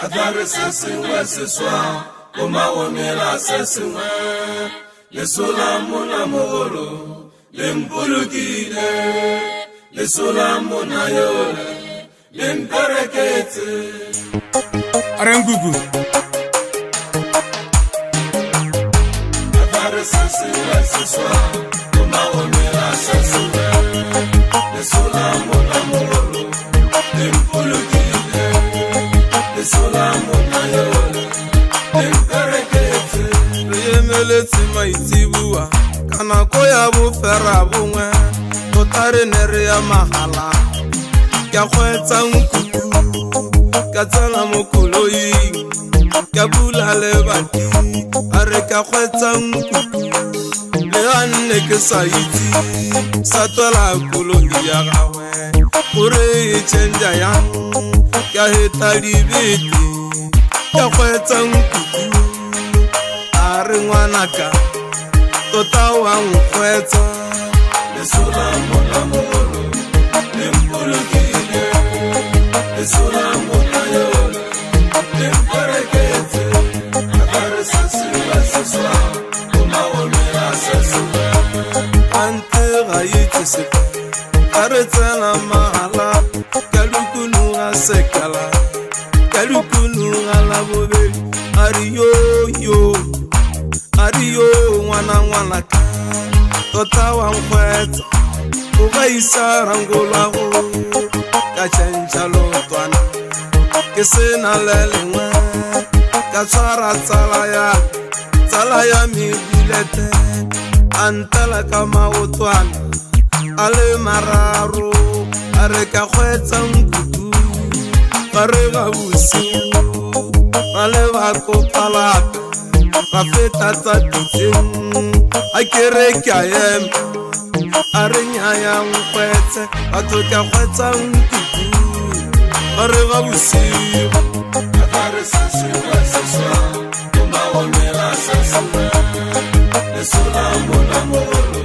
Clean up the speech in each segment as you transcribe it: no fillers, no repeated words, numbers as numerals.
Adare sesiwe seswa, Oma womela sesiwe, Le solamu na mogolo, Le mpulukile, Le solamu na yole, Le mperekete. Arengugu. Adare sesiwe seswa, Oma womela sesiwe, Le solamu na mogolo, Le mpulukile, Le solamu na yole, Le mperekete. Yemeleti maitibuwa kana koya bu fera bunwe totare nere ya mahala ya kweta nkuku katana mokoloyi kabula lebati are ka kweta nkuku le anne ke saiti satola koloyi ya gawe kore chenja ya ya hetalibiti ya kweta nkuku Ringwanaka tota wa nkweta Le solamu na mogolo Le mpulukile Le solamu na yole Le mperekete Adare sesiwe seswa Oma womela sesiwe ante gaiti sepa aretana mahala kalukunu asekala kalukunu ala bobe Ariyo wana ka tota wa nkweta uga isara ngolago ka chenja lotwana ke sena lelengwe ka tsara tsala ya mi bilete antala ka maotwana ale mararo are ka kwetsa nkuku bare ga busi ale ba kopalaka Rafeta tsatseng akere kayem arenya ya nkwetse atoka kwetsa nkuku are ga busigo Adare sesiwe seswa Oma womela sesiwe Le solamu na mogolo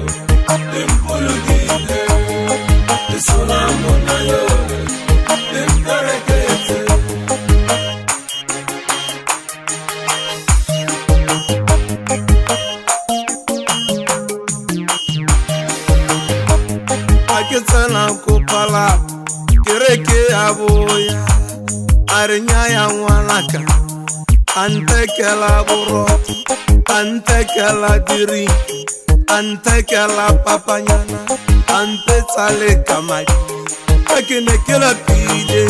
Le mpulukile Le solamu na yole Le mperekete aketsana kopala kereke ya boya arenya ya ngwanaka antekela boroko antekela diri antekela papanyana antetsale kamadi akenekela pide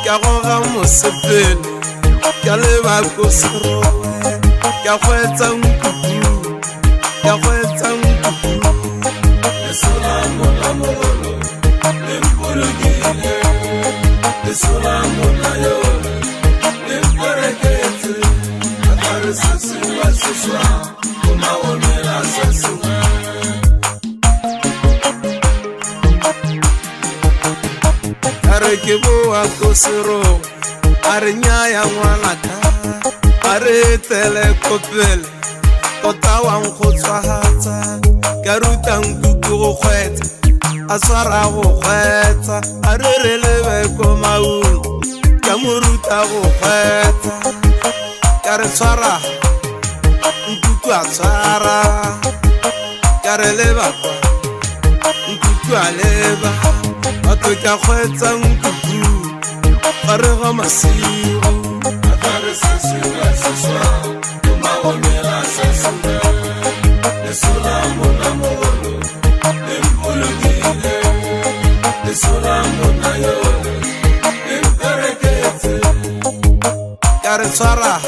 ka goga mosepele ka leba koserowe ka kwetsa nkuku ka kwetsa nkuku Le solamu na mogolo Le mpulukile Le solamu na yole Le mperekete Adare sesiwe seswa Oma womela sesiwe Areke boa kosero arenya ya ngwanaka are tele kopele tota wa nkgotswa hatsa karuta nkuku go kwetsa aswara go kwetsa arerelebe ko maungo ka moruta go kwetsa ka re tshwara nkuku a tshwara ka re leba kwa nkuku a leba batho ka kwetsa nkuku gare ga masigo Adare sesiwe seswa Oma womela sesiwe Le solamu na mogolo Le mpulukile Le solamu na yole Le mperekete ka re tshwara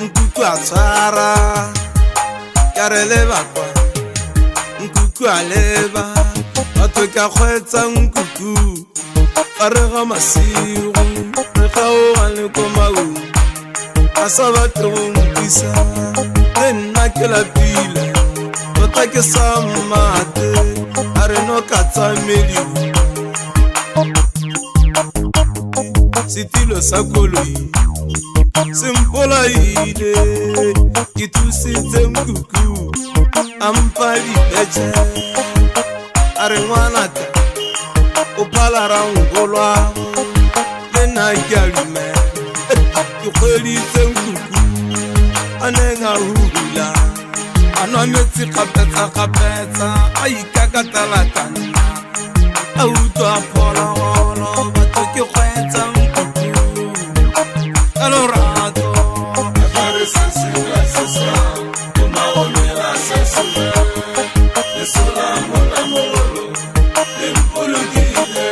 nkuku a tshwara ka re leba kwa nkuku a leba batho ka kgwetsa nkuku gare ga masigo re kgaogane ko maungo a sa batle go nkisa le nna ke lapile tota ke sa mmate a re no ka tsamediwa setilo sa koloi sempolaile ke thusitse nkuku a mpa dipetše a re ngwanaka o phala ra ngolwa le nna ke a dumela ke kgweditse nkuku a neng a hula a nwa metsi kgapetsa-kgapetsa a ikakatela kanna a utlwa phologolo batho ke kgwetsa nkuku ka lorato Re se sengwe se sa mo magomela se sengwe lesola monna mogolo le mpolokile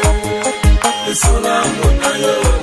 lesola monna yo